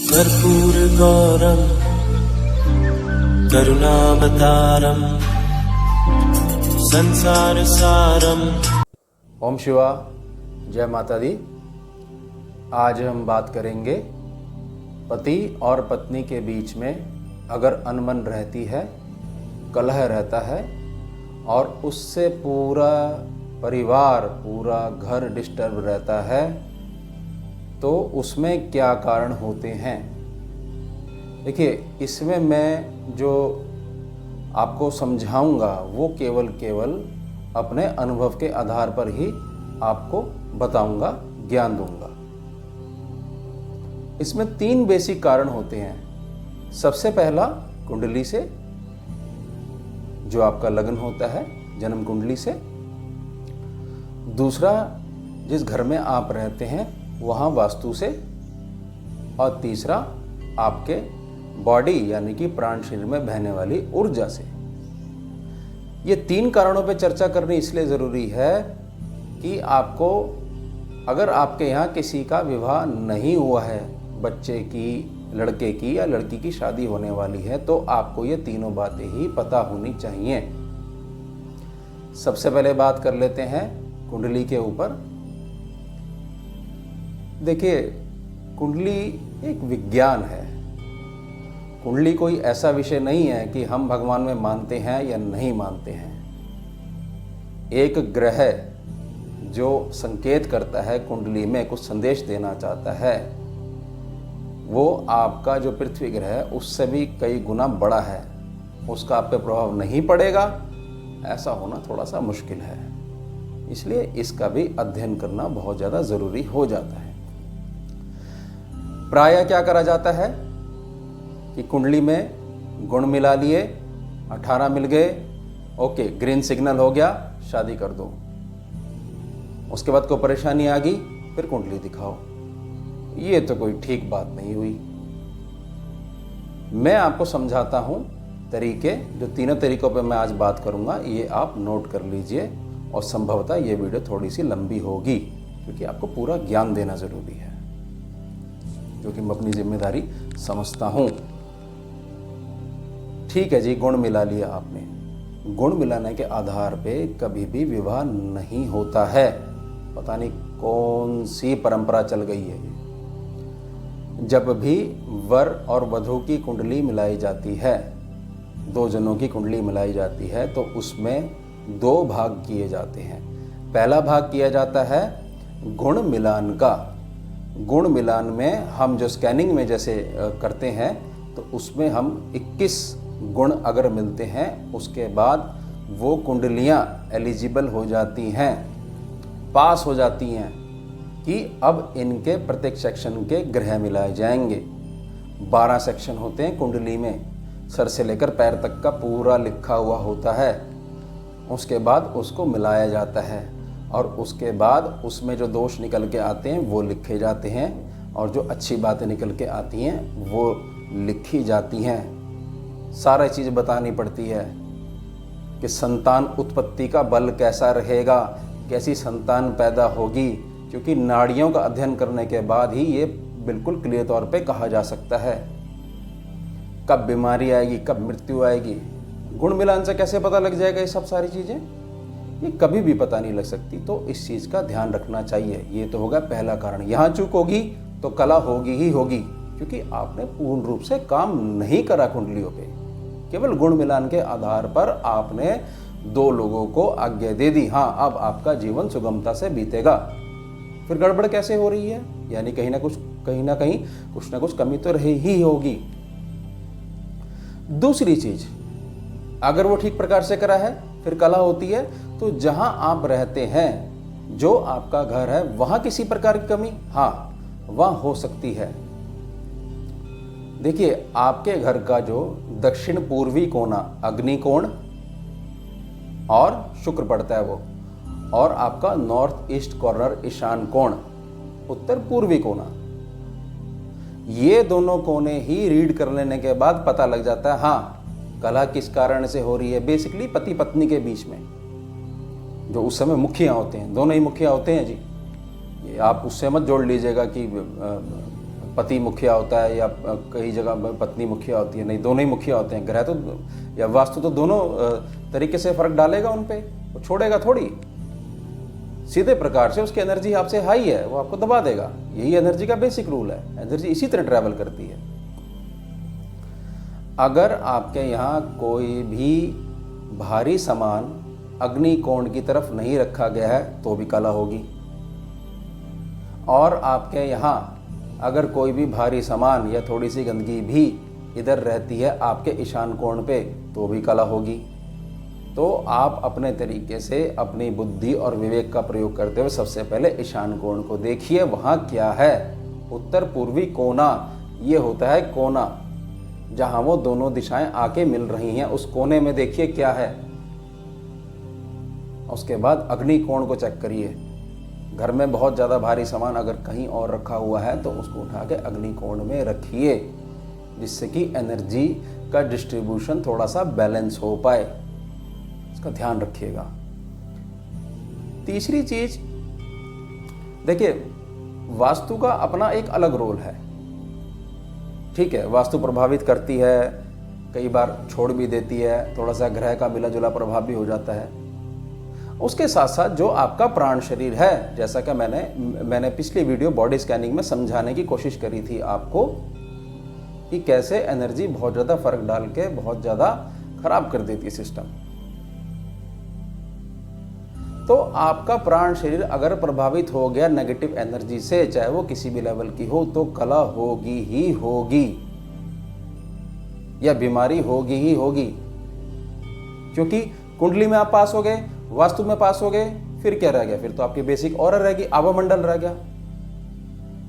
कर्पूरगौरं करुणावतारं संसारसारं। ओम शिवा, जय माता दी। आज हम बात करेंगे पति और पत्नी के बीच में अगर अनबन रहती है, कलह रहता है और उससे पूरा परिवार, पूरा घर डिस्टर्ब रहता है, तो उसमें क्या कारण होते हैं। देखिए, इसमें मैं जो आपको समझाऊंगा वो केवल अपने अनुभव के आधार पर ही आपको बताऊंगा, ज्ञान दूंगा। इसमें 3 बेसिक कारण होते हैं। सबसे पहला कुंडली से, जो आपका लग्न होता है जन्म कुंडली से। दूसरा, जिस घर में आप रहते हैं वहाँ वास्तु से। और तीसरा, आपके बॉडी यानी कि प्राण शरीर में बहने वाली ऊर्जा से। ये 3 कारणों पे चर्चा करनी इसलिए ज़रूरी है कि आपको, अगर आपके यहाँ किसी का विवाह नहीं हुआ है, बच्चे की, लड़के की या लड़की की शादी होने वाली है, तो आपको ये तीनों बातें ही पता होनी चाहिए। सबसे पहले बात कर लेते हैं कुंडली के ऊपर। देखिए, कुंडली एक विज्ञान है। कुंडली कोई ऐसा विषय नहीं है कि हम भगवान में मानते हैं या नहीं मानते हैं। एक ग्रह जो संकेत करता है, कुंडली में कुछ संदेश देना चाहता है, वो आपका जो पृथ्वी ग्रह है उससे भी कई गुना बड़ा है। उसका आप पे प्रभाव नहीं पड़ेगा, ऐसा होना थोड़ा सा मुश्किल है। इसलिए इसका भी अध्ययन करना बहुत ज़्यादा ज़रूरी हो जाता है। प्रायः क्या करा जाता है कि कुंडली में गुण मिला लिए, 18 मिल गए, ओके, ग्रीन सिग्नल हो गया, शादी कर दो। उसके बाद कोई परेशानी आ गई, फिर कुंडली दिखाओ। ये तो कोई ठीक बात नहीं हुई। मैं आपको समझाता हूं तरीके, जो तीनों तरीकों पे मैं आज बात करूंगा, ये आप नोट कर लीजिए। और संभवतः ये वीडियो थोड़ी सी लंबी होगी क्योंकि आपको पूरा ज्ञान देना जरूरी है, जो कि मैं अपनी जिम्मेदारी समझता हूं। ठीक है जी, गुण मिला लिया आपने। गुण मिलाने के आधार पे कभी भी विवाह नहीं होता है। पता नहीं कौन सी परंपरा चल गई है। जब भी वर और वधू की कुंडली मिलाई जाती है, 2 जनों की कुंडली मिलाई जाती है, तो उसमें 2 भाग किए जाते हैं। पहला भाग किया जाता है गुण मिलान का। गुण मिलान में हम जो स्कैनिंग में जैसे करते हैं, तो उसमें हम 21 गुण अगर मिलते हैं, उसके बाद वो कुंडलियां एलिजिबल हो जाती हैं, पास हो जाती हैं कि अब इनके प्रत्येक सेक्शन के ग्रह मिलाए जाएंगे। 12 सेक्शन होते हैं कुंडली में, सर से लेकर पैर तक का पूरा लिखा हुआ होता है। उसके बाद उसको मिलाया जाता है और उसके बाद उसमें जो दोष निकल के आते हैं वो लिखे जाते हैं, और जो अच्छी बातें निकल के आती हैं वो लिखी जाती हैं। सारी चीज़ बतानी पड़ती है कि संतान उत्पत्ति का बल कैसा रहेगा, कैसी संतान पैदा होगी, क्योंकि नाड़ियों का अध्ययन करने के बाद ही ये बिल्कुल क्लियर तौर पे कहा जा सकता है कब बीमारी आएगी, कब मृत्यु आएगी। गुण मिलान से कैसे पता लग जाएगा ये सब सारी चीज़ें? ये कभी भी पता नहीं लग सकती। तो इस चीज़ का ध्यान रखना चाहिए। ये तो होगा पहला कारण। यहाँ चूक होगी तो कला होगी ही होगी, क्योंकि आपने पूर्ण रूप से काम नहीं करा कुंडलियों पे। केवल गुण मिलान के आधार पर आपने 2 लोगों को आज्ञा दे दी, हाँ अब आपका जीवन सुगमता से बीतेगा। फिर गड़बड़ कैसे हो रही है? यानी कहीं ना कहीं कुछ ना कुछ कमी तो रही ही होगी। दूसरी चीज, अगर वो ठीक प्रकार से करा है, फिर कला होती है, तो जहां आप रहते हैं, जो आपका घर है, वहां किसी प्रकार की कमी, हाँ वहां हो सकती है। देखिए, आपके घर का जो दक्षिण पूर्वी कोना अग्नि कोण और शुक्र पड़ता है वो, और आपका नॉर्थ ईस्ट कॉर्नर ईशान कोण उत्तर पूर्वी कोना, ये दोनों कोने ही रीड कर लेने के बाद पता लग जाता है हाँ कलह किस कारण से हो रही है। बेसिकली पति पत्नी के बीच में, जो उस समय मुखिया होते हैं, दोनों ही मुखिया होते हैं जी। ये आप उससे मत जोड़ लीजिएगा कि पति मुखिया होता है या कई जगह पत्नी मुखिया होती है, नहीं दोनों ही मुखिया होते हैं। ग्रह तो या वास्तु तो दोनों तरीके से फर्क डालेगा उन पे, वो छोड़ेगा थोड़ी। सीधे प्रकार से उसकी एनर्जी आपसे हाई है, वो आपको दबा देगा। यही एनर्जी का बेसिक रूल है, एनर्जी इसी तरह ट्रैवल करती है। अगर आपके यहाँ कोई भी भारी सामान अग्नि कोण की तरफ नहीं रखा गया है तो भी कला होगी, और आपके यहाँ अगर कोई भी भारी सामान या थोड़ी सी गंदगी भी इधर रहती है आपके ईशान कोण पे तो भी कला होगी। तो आप अपने तरीके से अपनी बुद्धि और विवेक का प्रयोग करते हुए सबसे पहले ईशान कोण को देखिए, वहाँ क्या है। उत्तर पूर्वी कोना, ये होता है कोना जहाँ वो दोनों दिशाएं आके मिल रही हैं, उस कोने में देखिए क्या है। उसके बाद अग्नि कोण को चेक करिए। घर में बहुत ज़्यादा भारी सामान अगर कहीं और रखा हुआ है तो उसको उठा के अग्नि कोण में रखिए, जिससे कि एनर्जी का डिस्ट्रीब्यूशन थोड़ा सा बैलेंस हो पाए। इसका ध्यान रखिएगा। तीसरी चीज देखिए, वास्तु का अपना एक अलग रोल है। ठीक है, वास्तु प्रभावित करती है, कई बार छोड़ भी देती है, थोड़ा सा ग्रह का मिला जुला प्रभाव भी हो जाता है। उसके साथ साथ जो आपका प्राण शरीर है, जैसा कि मैंने पिछली वीडियो बॉडी स्कैनिंग में समझाने की कोशिश करी थी आपको कि कैसे एनर्जी बहुत ज़्यादा फर्क डाल के बहुत ज़्यादा खराब कर देती है सिस्टम। तो आपका प्राण शरीर अगर प्रभावित हो गया नेगेटिव एनर्जी से, चाहे वो किसी भी लेवल की हो, तो कला होगी ही होगी या बीमारी होगी ही होगी। क्योंकि कुंडली में आप पास हो गए, वास्तु में पास हो गए, फिर क्या रह गया? फिर तो आपकी बेसिक ऑरा रह गई, आवामंडल रह गया।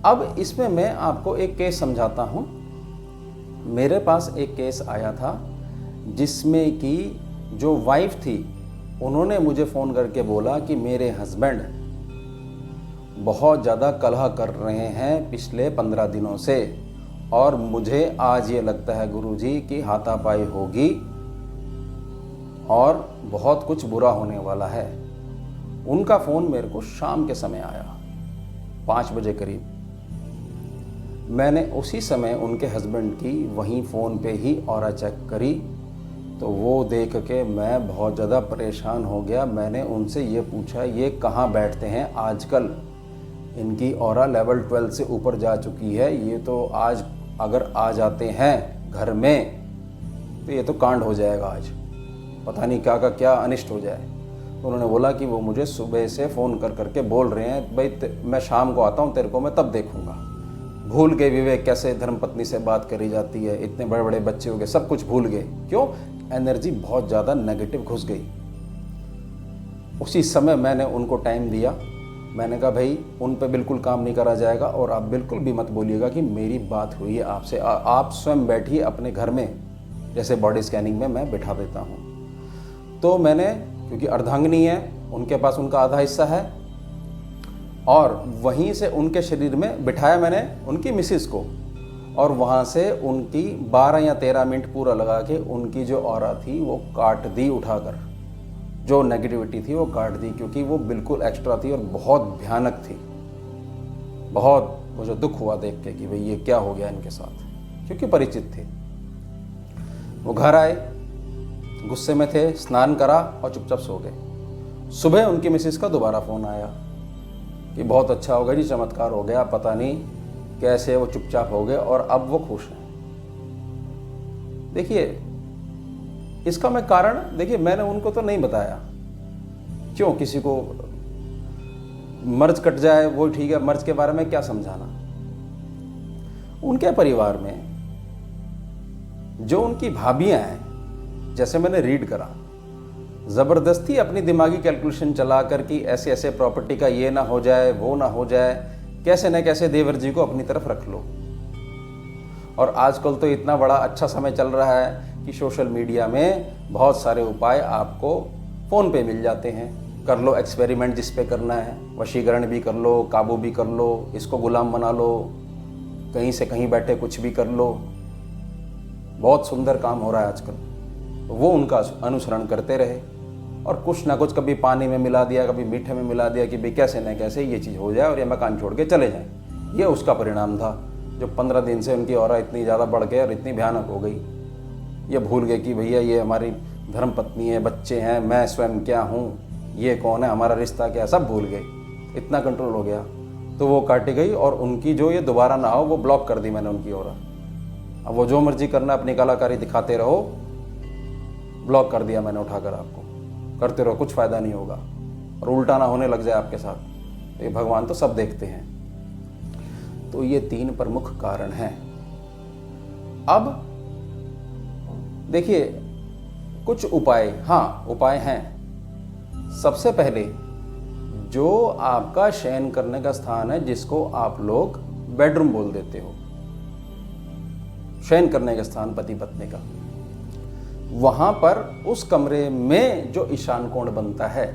अब इसमें मैं आपको एक केस समझाता हूं। मेरे पास एक केस आया था जिसमें कि जो वाइफ थी, उन्होंने मुझे फ़ोन करके बोला कि मेरे हस्बैंड बहुत ज़्यादा कलह कर रहे हैं पिछले 15 दिनों से, और मुझे आज ये लगता है गुरुजी कि हाथापाई होगी और बहुत कुछ बुरा होने वाला है। उनका फ़ोन मेरे को शाम के समय आया, 5 बजे करीब। मैंने उसी समय उनके हस्बैंड की वहीं फ़ोन पे ही ऑरा चेक करी, तो वो देख के मैं बहुत ज़्यादा परेशान हो गया। मैंने उनसे ये पूछा, ये कहाँ बैठते हैं आजकल? इनकी ऑरा लेवल 12 से ऊपर जा चुकी है, ये तो आज अगर आ जाते हैं घर में तो ये तो कांड हो जाएगा, आज पता नहीं क्या का क्या अनिष्ट हो जाए। तो उन्होंने बोला कि वो मुझे सुबह से फ़ोन कर करके बोल रहे हैं, भाई मैं शाम को आता हूँ, तेरे को मैं तब देखूँगा। भूल गए विवेक कैसे धर्मपत्नी से बात करी जाती है, इतने बड़े बड़े बच्चे हो गए, सब कुछ भूल गए। क्यों? एनर्जी बहुत ज़्यादा नेगेटिव घुस गई। उसी समय मैंने उनको टाइम दिया। मैंने कहा भाई उन पे बिल्कुल काम नहीं करा जाएगा, और आप बिल्कुल भी मत बोलिएगा कि मेरी बात हुई है आपसे। आप स्वयं बैठिए अपने घर में, जैसे बॉडी स्कैनिंग में मैं बिठा देता हूँ। तो मैंने, क्योंकि अर्धांगिनी है, उनके पास उनका आधा हिस्सा है, और वहीं से उनके शरीर में बिठाया मैंने उनकी मिसिस को, और वहाँ से उनकी 12 या 13 मिनट पूरा लगा के उनकी जो ऑरा थी वो काट दी उठाकर। जो नेगेटिविटी थी वो काट दी, क्योंकि वो बिल्कुल एक्स्ट्रा थी और बहुत भयानक थी। बहुत मुझे दुख हुआ देख के कि भाई ये क्या हो गया इनके साथ, क्योंकि परिचित थे। वो घर आए, गुस्से में थे, स्नान करा और चुपचाप सो गए। सुबह उनकी मिसिस का दोबारा फ़ोन आया कि बहुत अच्छा हो गया जी, चमत्कार हो गया, पता नहीं कैसे वो चुपचाप हो गए और अब वो खुश हैं। देखिए इसका मैं कारण, देखिए मैंने उनको तो नहीं बताया। क्यों? किसी को मर्ज कट जाए वो ठीक है, मर्ज के बारे में क्या समझाना। उनके परिवार में जो उनकी भाभियां हैं, जैसे मैंने रीड करा, ज़बरदस्ती अपनी दिमागी कैलकुलेशन चला कर कि ऐसे ऐसे प्रॉपर्टी का ये ना हो जाए, वो ना हो जाए, कैसे न कैसे देवर जी को अपनी तरफ रख लो। और आजकल तो इतना बड़ा अच्छा समय चल रहा है कि सोशल मीडिया में बहुत सारे उपाय आपको फ़ोन पे मिल जाते हैं। कर लो एक्सपेरिमेंट जिस पे करना है, वशीकरण भी कर लो, काबू भी कर लो, इसको गुलाम बना लो, कहीं से कहीं बैठे कुछ भी कर लो। बहुत सुंदर काम हो रहा है आजकल। तो वो उनका अनुसरण करते रहे, और कुछ ना कुछ कभी पानी में मिला दिया, कभी मीठे में मिला दिया कि भाई कैसे न कैसे ये चीज़ हो जाए और ये मकान छोड़ के चले जाएं। ये उसका परिणाम था। जो 15 दिन से उनकी ऑरा इतनी ज़्यादा बढ़ गई और इतनी भयानक हो गई, ये भूल गए कि भैया ये हमारी धर्म पत्नी है, बच्चे हैं, मैं स्वयं क्या हूँ, ये कौन है, हमारा रिश्ता क्या है, सब भूल गए। इतना कंट्रोल हो गया तो वो काटी गई और उनकी जो ये दोबारा ना हो वो ब्लॉक कर दी मैंने उनकी ऑरा। अब वो जो मर्जी करना, अपनी कलाकारी दिखाते रहो, ब्लॉक कर दिया मैंने उठाकर आपको, करते रहो, कुछ फ़ायदा नहीं होगा और उल्टा ना होने लग जाए आपके साथ। ये भगवान तो सब देखते हैं। तो ये 3 प्रमुख कारण हैं। अब देखिए कुछ उपाय, हाँ उपाय हैं। सबसे पहले जो आपका शयन करने का स्थान है, जिसको आप लोग बेडरूम बोल देते हो, शयन करने का स्थान पति पत्नी का, वहां पर उस कमरे में जो ईशान कोण बनता है,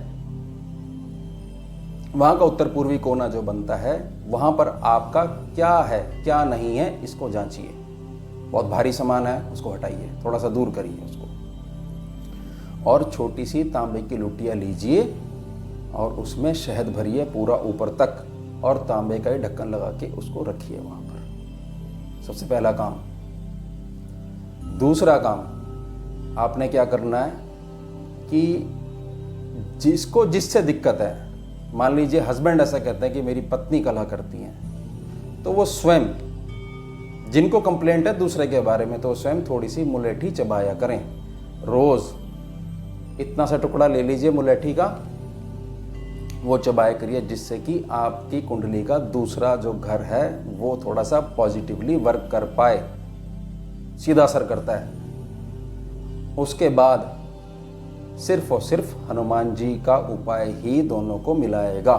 वहां का उत्तर पूर्वी कोना जो बनता है, वहां पर आपका क्या है क्या नहीं है इसको जांचिए। बहुत भारी सामान है उसको हटाइए, थोड़ा सा दूर करिए उसको, और छोटी सी तांबे की लुटिया लीजिए और उसमें शहद भरिए पूरा ऊपर तक, और तांबे का ही ढक्कन लगा के उसको रखिए वहां पर। सबसे पहला काम। दूसरा काम आपने क्या करना है कि जिसको जिससे दिक्कत है, मान लीजिए हस्बैंड ऐसा कहते हैं कि मेरी पत्नी कलह करती हैं, तो वो स्वयं, जिनको कंप्लेंट है दूसरे के बारे में, तो वो स्वयं थोड़ी सी मुलेठी चबाया करें। रोज इतना सा टुकड़ा ले लीजिए मुलेठी का, वो चबाया करिए, जिससे कि आपकी कुंडली का दूसरा जो घर है वो थोड़ा सा पॉजिटिवली वर्क कर पाए, सीधा असर करता है। उसके बाद सिर्फ और सिर्फ हनुमान जी का उपाय ही दोनों को मिलाएगा।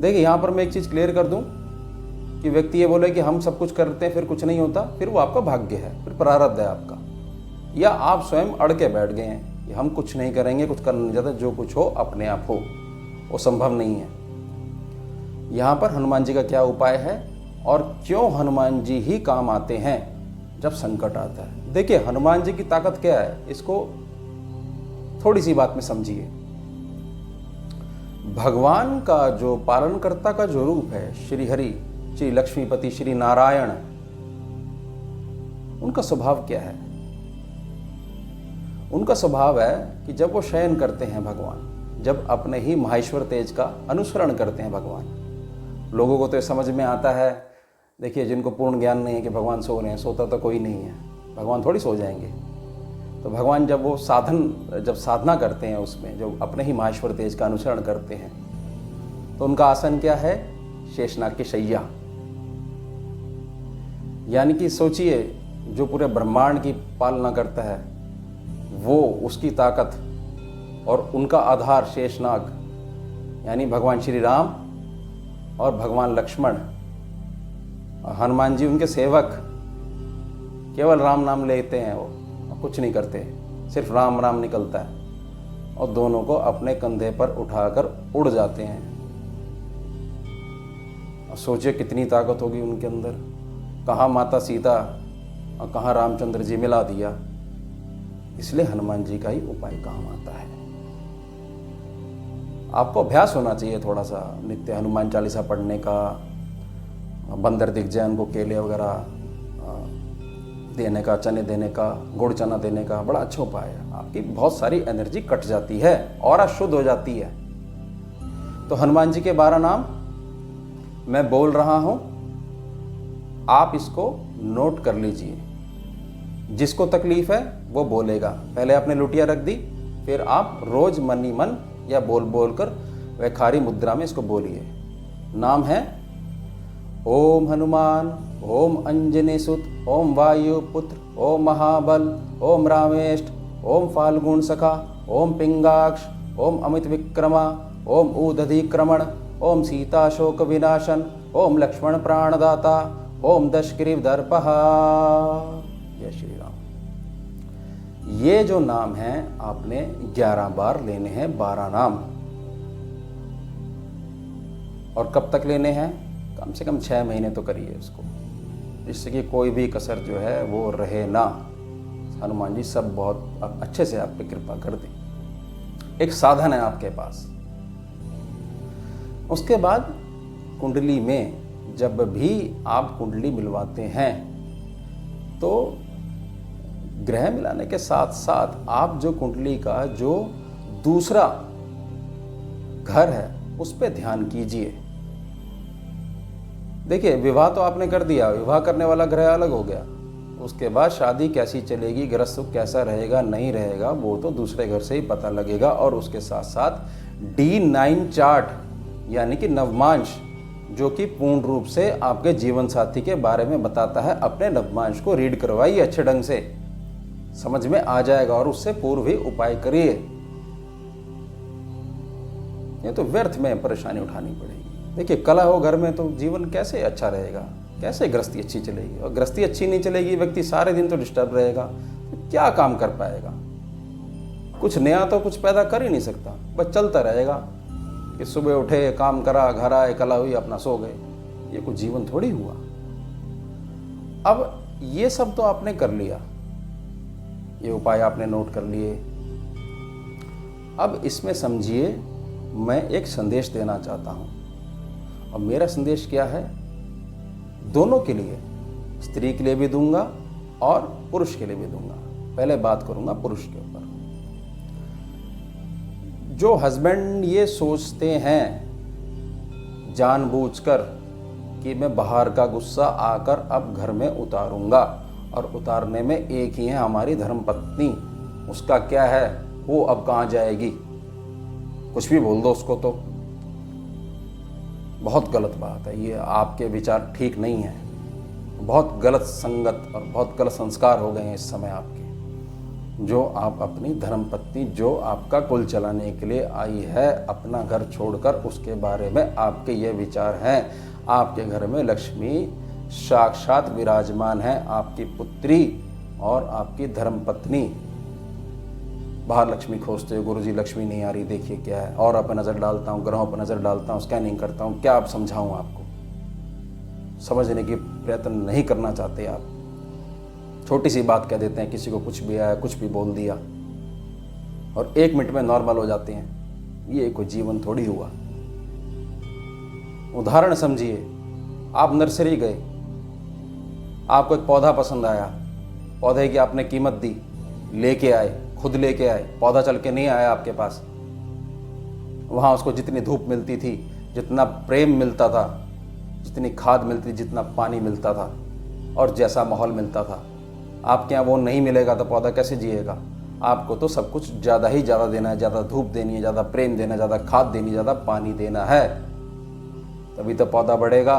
देखिए यहां पर मैं एक चीज क्लियर कर दूं कि व्यक्ति ये बोले कि हम सब कुछ करते हैं फिर कुछ नहीं होता, फिर वो आपका भाग्य है, फिर प्रारब्ध है आपका, या आप स्वयं अड़ के बैठ गए हैं कि हम कुछ नहीं करेंगे, कुछ करना नहीं चाहते, जो कुछ हो अपने आप हो, वो संभव नहीं है। यहाँ पर हनुमान जी का क्या उपाय है और क्यों हनुमान जी ही काम आते हैं जब संकट आता है। देखिए हनुमान जी की ताकत क्या है, इसको थोड़ी सी बात में समझिए। भगवान का जो पालनकर्ता का जो रूप है, श्री हरि, श्री लक्ष्मीपति, श्री नारायण, उनका स्वभाव क्या है? उनका स्वभाव है कि जब वो शयन करते हैं भगवान, जब अपने ही माहेश्वर तेज का अनुसरण करते हैं भगवान, लोगों को तो समझ में आता है। देखिए जिनको पूर्ण ज्ञान नहीं है कि भगवान सो रहे हैं, सोता तो कोई नहीं है, भगवान थोड़ी सो जाएंगे। तो भगवान जब वो जब साधना करते हैं, उसमें जो अपने ही माहेश्वर तेज का अनुसरण करते हैं, तो उनका आसन क्या है? शेषनाग की शैया। यानी कि सोचिए जो पूरे ब्रह्मांड की पालना करता है वो, उसकी ताकत और उनका आधार शेषनाग, यानी भगवान श्री राम और भगवान लक्ष्मण, हनुमान जी उनके सेवक, केवल राम नाम लेते हैं, वो कुछ नहीं करते, सिर्फ राम राम निकलता है और दोनों को अपने कंधे पर उठाकर उड़ जाते हैं। और सोचिए कितनी ताकत होगी उनके अंदर। कहाँ माता सीता और कहाँ रामचंद्र जी, मिला दिया। इसलिए हनुमान जी का ही उपाय काम आता है। आपको अभ्यास होना चाहिए थोड़ा सा, नित्य हनुमान चालीसा पढ़ने का, बंदर दिख जाए उनको केले वगैरह देने का, चने देने का, गुड़ चना देने का, बड़ा अच्छा उपाय है। आपकी बहुत सारी एनर्जी कट जाती है और शुद्ध हो जाती है। तो हनुमान जी के 12 नाम मैं बोल रहा हूं, आप इसको नोट कर लीजिए। जिसको तकलीफ है वो बोलेगा। पहले आपने लुटिया रख दी, फिर आप रोज मन ही मन या बोल बोल कर वैखारी मुद्रा में इसको बोलिए। नाम है ओम हनुमान, ओम अंजनी सुत, ओम वायुपुत्र, ओम महाबल, ओम रामेष्ट, ओम फाल्गुन सखा, ओम पिंगाक्ष, ओम अमित विक्रमा, ओम ऊदधिक्रमण, ओम सीता शोक विनाशन, ओम लक्ष्मण प्राणदाता, ओम दशग्रीव दर्पः। जय श्री राम। ये जो नाम है आपने 11 बार लेने हैं, 12 नाम। और कब तक लेने हैं? कम से कम 6 महीने तो करिए उसको, जिससे कि कोई भी कसर जो है वो रहे ना। हनुमान जी सब बहुत अच्छे से आप पे कृपा कर दें। एक साधन है आपके पास। उसके बाद कुंडली में जब भी आप कुंडली मिलवाते हैं तो ग्रह मिलाने के साथ साथ आप जो कुंडली का जो दूसरा घर है उस पर ध्यान कीजिए। देखिए, विवाह तो आपने कर दिया, विवाह करने वाला ग्रह अलग हो गया, उसके बाद शादी कैसी चलेगी, गृह सुख कैसा रहेगा नहीं रहेगा, वो तो दूसरे घर से ही पता लगेगा। और उसके साथ साथ D9 चार्ट यानी कि नवमांश, जो कि पूर्ण रूप से आपके जीवन साथी के बारे में बताता है, अपने नवमांश को रीड करवाइए, अच्छे ढंग से समझ में आ जाएगा और उससे पूर्व ही उपाय करिए। ये तो व्यर्थ में परेशानी उठानी पड़ेगी। देखिए, कला हो घर में तो जीवन कैसे अच्छा रहेगा, कैसे गृहस्थी अच्छी चलेगी। और गृहस्थी अच्छी नहीं चलेगी, व्यक्ति सारे दिन तो डिस्टर्ब रहेगा, तो क्या काम कर पाएगा, कुछ नया तो कुछ पैदा कर ही नहीं सकता, बस चलता रहेगा कि सुबह उठे, काम करा, घर आए, कला हुई, अपना सो गए। ये कुछ जीवन थोड़ी हुआ। अब ये सब तो आपने कर लिया, ये उपाय आपने नोट कर लिए। अब इसमें समझिए, मैं एक संदेश देना चाहता हूं, और मेरा संदेश क्या है, दोनों के लिए, स्त्री के लिए भी दूंगा और पुरुष के लिए भी दूंगा। पहले बात करूंगा पुरुष के ऊपर। जो हस्बैंड ये सोचते हैं जानबूझकर कि मैं बाहर का गुस्सा आकर अब घर में उतारूंगा, और उतारने में एक ही है हमारी धर्मपत्नी, उसका क्या है, वो अब कहाँ जाएगी, कुछ भी बोल दो उसको, तो बहुत गलत बात है। ये आपके विचार ठीक नहीं है, बहुत गलत संगत और बहुत गलत संस्कार हो गए हैं इस समय आपके। जो आप अपनी धर्मपत्नी, जो आपका कुल चलाने के लिए आई है अपना घर छोड़कर, उसके बारे में आपके ये विचार हैं। आपके घर में लक्ष्मी साक्षात विराजमान है, आपकी पुत्री और आपकी धर्मपत्नी। बाहर लक्ष्मी खोजते हो, गुरुजी लक्ष्मी नहीं आ रही, देखिए क्या है, और पर नज़र डालता हूँ, ग्रहों पर नज़र डालता हूँ, स्कैनिंग करता हूँ, क्या आप समझाऊँ आपको, समझने की प्रयत्न नहीं करना चाहते आप। छोटी सी बात कह देते हैं, किसी को कुछ भी आया, कुछ भी बोल दिया, और 1 मिनट में नॉर्मल हो जाते हैं। ये कोई जीवन थोड़ी हुआ। उदाहरण समझिए, आप नर्सरी गए, आपको एक पौधा पसंद आया, पौधे की आपने कीमत दी, लेके आए, खुद लेके आए, पौधा चल के नहीं आया आपके पास। वहाँ उसको जितनी धूप मिलती थी, जितना प्रेम मिलता था, जितनी खाद मिलती थी, जितना पानी मिलता था और जैसा माहौल मिलता था, आपके यहाँ वो नहीं मिलेगा तो पौधा कैसे जिएगा। आपको तो सब कुछ ज़्यादा ही ज़्यादा देना है, ज़्यादा धूप देनी है, ज़्यादा प्रेम देना है, ज़्यादा खाद देनी है, ज़्यादा पानी देना है, तभी तो पौधा बढ़ेगा।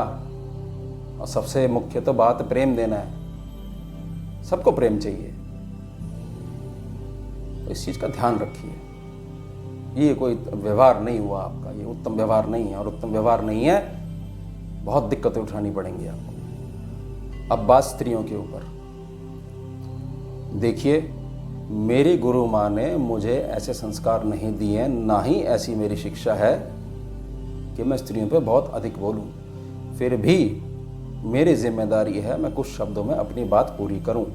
और सबसे मुख्य तो बात प्रेम देना है, सबको प्रेम चाहिए। तो इस चीज़ का ध्यान रखिए। ये कोई व्यवहार नहीं हुआ आपका, ये उत्तम व्यवहार नहीं है, और उत्तम व्यवहार नहीं है, बहुत दिक्कतें उठानी पड़ेंगी आपको। अब बात स्त्रियों के ऊपर। देखिए, मेरी गुरु माँ ने मुझे ऐसे संस्कार नहीं दिए, ना ही ऐसी मेरी शिक्षा है कि मैं स्त्रियों पे बहुत अधिक बोलूं। फिर भी मेरी जिम्मेदारी है मैं कुछ शब्दों में अपनी बात पूरी करूं।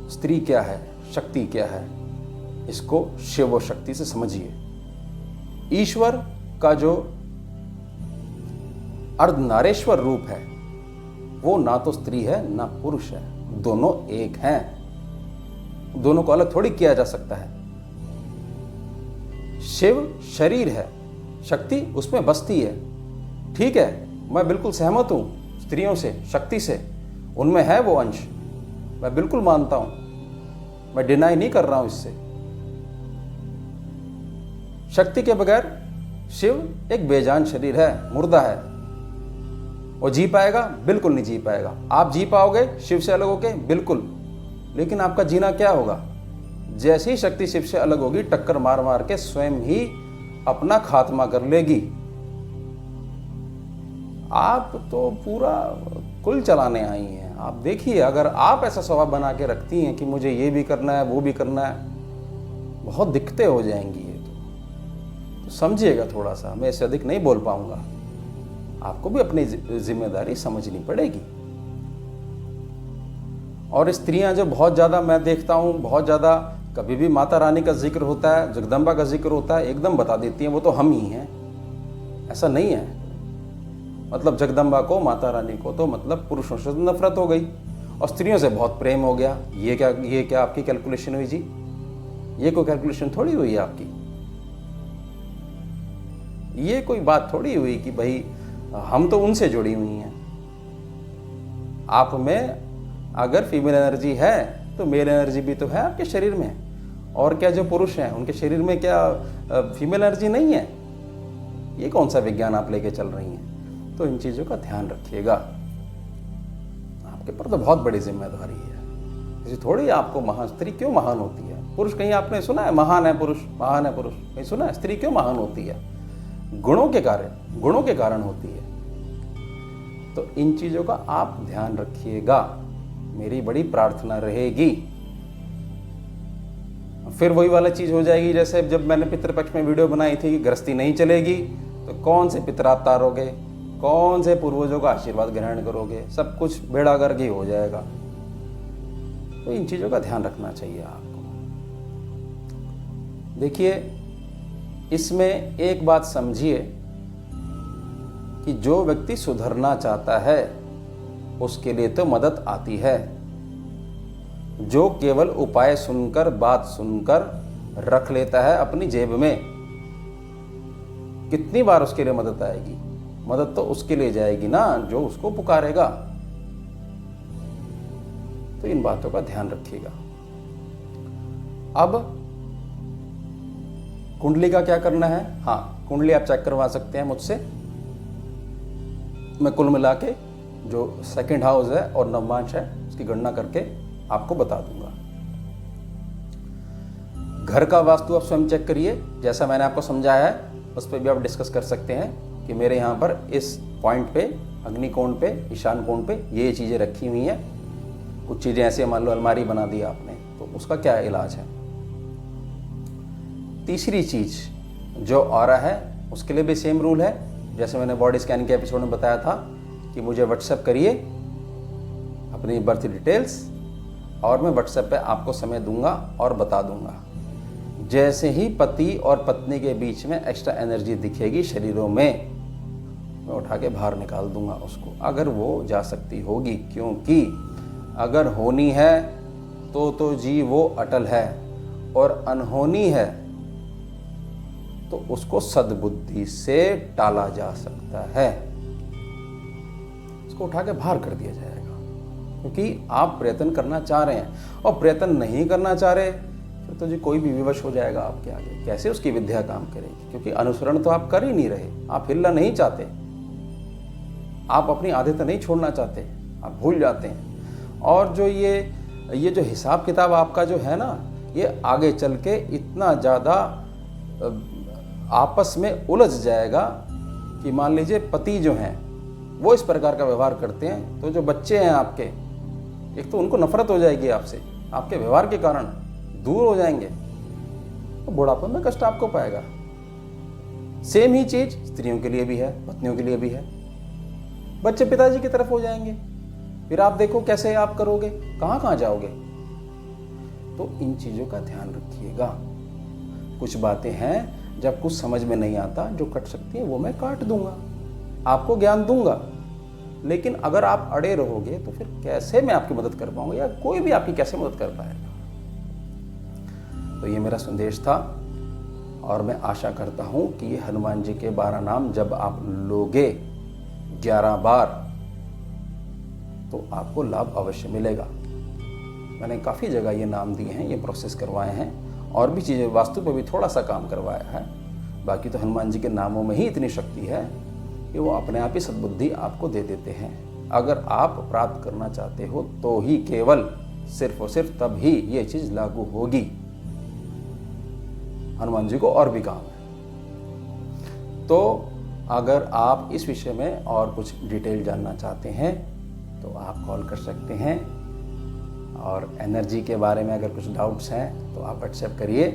स्त्री क्या है, शक्ति क्या है, इसको शिव शक्ति से समझिए। ईश्वर का जो अर्धनारेश्वर रूप है, वो ना तो स्त्री है ना पुरुष है, दोनों एक हैं। दोनों को अलग थोड़ी किया जा सकता है। शिव शरीर है, शक्ति उसमें बसती है। ठीक है, मैं बिल्कुल सहमत हूं स्त्रियों से, शक्ति से, उनमें है वो अंश, मैं बिल्कुल मानता हूं, मैं डिनाई नहीं कर रहा हूं इससे। शक्ति के बगैर शिव एक बेजान शरीर है, मुर्दा है। वो जी पाएगा? बिल्कुल नहीं जी पाएगा। आप जी पाओगे शिव से अलग होके? बिल्कुल। लेकिन आपका जीना क्या होगा? जैसे ही शक्ति शिव से अलग होगी, टक्कर मार मार के स्वयं ही अपना खात्मा कर लेगी। आप तो पूरा कुल चलाने आई हैं। आप देखिए, अगर आप ऐसा स्वभाव बना के रखती हैं कि मुझे ये भी करना है, वो भी करना है, बहुत दिक्कतें हो जाएंगी। ये तो समझिएगा थोड़ा सा, मैं इससे अधिक नहीं बोल पाऊंगा। आपको भी अपनी जिम्मेदारी समझनी पड़ेगी। और स्त्रियां जो बहुत ज़्यादा, मैं देखता हूँ बहुत ज़्यादा, कभी भी माता रानी का जिक्र होता है, जगदम्बा का जिक्र होता है, एकदम बता देती हैं वो तो हम ही हैं। ऐसा नहीं है। मतलब जगदम्बा को, माता रानी को तो मतलब पुरुषों से नफरत हो गई और स्त्रियों से बहुत प्रेम हो गया। ये क्या आपकी कैलकुलेशन हुई जी? ये कोई कैलकुलेशन थोड़ी हुई है आपकी। ये कोई बात थोड़ी हुई कि भाई हम तो उनसे जुड़ी हुई हैं। आप में अगर फीमेल एनर्जी है तो मेल एनर्जी भी तो है आपके शरीर में। और क्या जो पुरुष हैं उनके शरीर में क्या फीमेल एनर्जी नहीं है? ये कौन सा विज्ञान आप लेके चल रही हैं? तो इन चीज़ों का ध्यान रखिएगा। आपके पर तो बहुत बड़ी जिम्मेदारी है। इसी थोड़ी आपको महान, स्त्री क्यों महान होती है? पुरुष कहीं आपने सुना है महान है पुरुष, महान है पुरुष? कहीं सुना है? स्त्री क्यों महान होती है? गुणों के कारण होती है। तो इन चीज़ों का आप ध्यान रखिएगा, मेरी बड़ी प्रार्थना रहेगी। फिर वही वाला चीज़ हो जाएगी जैसे जब मैंने पितृपक्ष में वीडियो बनाई थी कि गृहस्थी नहीं चलेगी तो कौन से पितर आप तारोगे, कौन से पूर्वजों का आशीर्वाद ग्रहण करोगे? सब कुछ बेड़ा गर्क ही हो जाएगा। तो इन चीज़ों का ध्यान रखना चाहिए आपको। देखिए, इसमें एक बात समझिए कि जो व्यक्ति सुधरना चाहता है उसके लिए तो मदद आती है। जो केवल उपाय सुनकर, बात सुनकर रख लेता है अपनी जेब में, कितनी बार उसके लिए मदद आएगी? मदद तो उसके लिए जाएगी ना जो उसको पुकारेगा। तो इन बातों का ध्यान रखिएगा। अब कुंडली का क्या करना है? हाँ, कुंडली आप चेक करवा सकते हैं मुझसे। मैं कुल मिला के जो सेकंड हाउस है और नवमांश है उसकी गणना करके आपको बता दूंगा। घर का वास्तु आप स्वयं चेक करिए, जैसा मैंने आपको समझाया है उस पर भी आप डिस्कस कर सकते हैं कि मेरे यहाँ पर इस पॉइंट पे, अग्निकोण पे, ईशान कोण पे ये चीज़ें रखी हुई हैं। कुछ चीज़ें ऐसे मान लो अलमारी बना दी आपने, तो उसका क्या इलाज है? तीसरी चीज़ जो ऑरा है उसके लिए भी सेम रूल है। जैसे मैंने बॉडी स्कैन के एपिसोड में बताया था कि मुझे व्हाट्सएप करिए अपनी बर्थ डिटेल्स और मैं व्हाट्सएप पे आपको समय दूंगा और बता दूंगा। जैसे ही पति और पत्नी के बीच में एक्स्ट्रा एनर्जी दिखेगी शरीरों में, मैं उठा के बाहर निकाल दूंगा उसको, अगर वो जा सकती होगी। क्योंकि अगर होनी है तो जी वो अटल है, और अनहोनी है तो उसको सद्बुद्धि से टाला जा सकता है, उसको उठा के बाहर कर दिया जाएगा। क्योंकि आप प्रयत्न करना चाह रहे हैं और प्रयत्न नहीं करना चाह रहे फिर तो जी कोई भी विवश हो जाएगा आपके आगे। कैसे उसकी विद्या काम करेगी? क्योंकि अनुसरण तो आप कर ही नहीं रहे, आप हिलना नहीं चाहते, आप अपनी आदतें नहीं छोड़ना चाहते, आप भूल जाते हैं। और जो ये जो हिसाब किताब आपका जो है ना, ये आगे चल के इतना ज़्यादा आपस में उलझ जाएगा कि मान लीजिए पति जो हैं वो इस प्रकार का व्यवहार करते हैं तो जो बच्चे हैं आपके, एक तो उनको नफरत हो जाएगी आपसे, आपके व्यवहार के कारण दूर हो जाएंगे, तो बुढ़ापे में कष्ट आपको पाएगा। सेम ही चीज स्त्रियों के लिए भी है, पत्नियों के लिए भी है। बच्चे पिताजी की तरफ हो जाएंगे, फिर आप देखो कैसे आप करोगे, कहाँ जाओगे। तो इन चीजों का ध्यान रखिएगा। कुछ बातें हैं जब कुछ समझ में नहीं आता, जो कट सकती है वो मैं काट दूंगा, आपको ज्ञान दूंगा। लेकिन अगर आप अड़े रहोगे तो फिर कैसे मैं आपकी मदद कर पाऊंगा, या कोई भी आपकी कैसे मदद कर पाएगा। तो ये मेरा संदेश था और मैं आशा करता हूं कि ये हनुमान जी के 12 नाम जब आप लोगे 11 बार तो आपको लाभ अवश्य मिलेगा। मैंने काफ़ी जगह ये नाम दिए हैं, ये प्रोसेस करवाए हैं और भी चीज़ें, वास्तु पे भी थोड़ा सा काम करवाया है। बाकी तो हनुमान जी के नामों में ही इतनी शक्ति है कि वो अपने आप ही सद्बुद्धि आपको दे देते हैं। अगर आप प्राप्त करना चाहते हो तो ही केवल सिर्फ और सिर्फ तब ही ये चीज़ लागू होगी। हनुमान जी को और भी काम है। तो अगर आप इस विषय में और कुछ डिटेल जानना चाहते हैं तो आप कॉल कर सकते हैं, और एनर्जी के बारे में अगर कुछ डाउट्स हैं तो आप व्हाट्सएप करिए।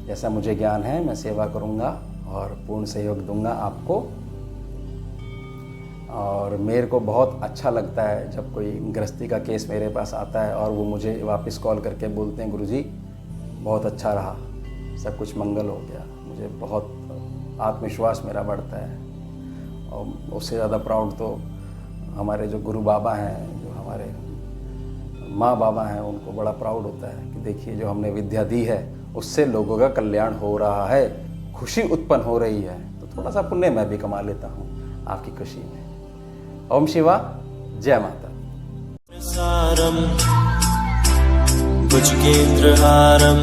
जैसा मुझे ज्ञान है मैं सेवा करूंगा और पूर्ण सहयोग दूंगा आपको। और मेरे को बहुत अच्छा लगता है जब कोई गृहस्थी का केस मेरे पास आता है और वो मुझे वापस कॉल करके बोलते हैं गुरुजी बहुत अच्छा रहा, सब कुछ मंगल हो गया। मुझे बहुत आत्मविश्वास मेरा बढ़ता है। और उससे ज़्यादा प्राउड तो हमारे जो गुरु बाबा हैं, जो हमारे माँ बाबा हैं, उनको बड़ा प्राउड होता है कि देखिए जो हमने विद्या दी है उससे लोगों का कल्याण हो रहा है, खुशी उत्पन्न हो रही है, तो थोड़ा सा पुण्य मैं भी कमा लेता हूँ आपकी खुशी में। ओम शिवा, जय माता। सारम भुजगेन्द्रहारम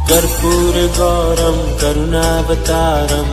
कर्पूर गौरम करुणावतारम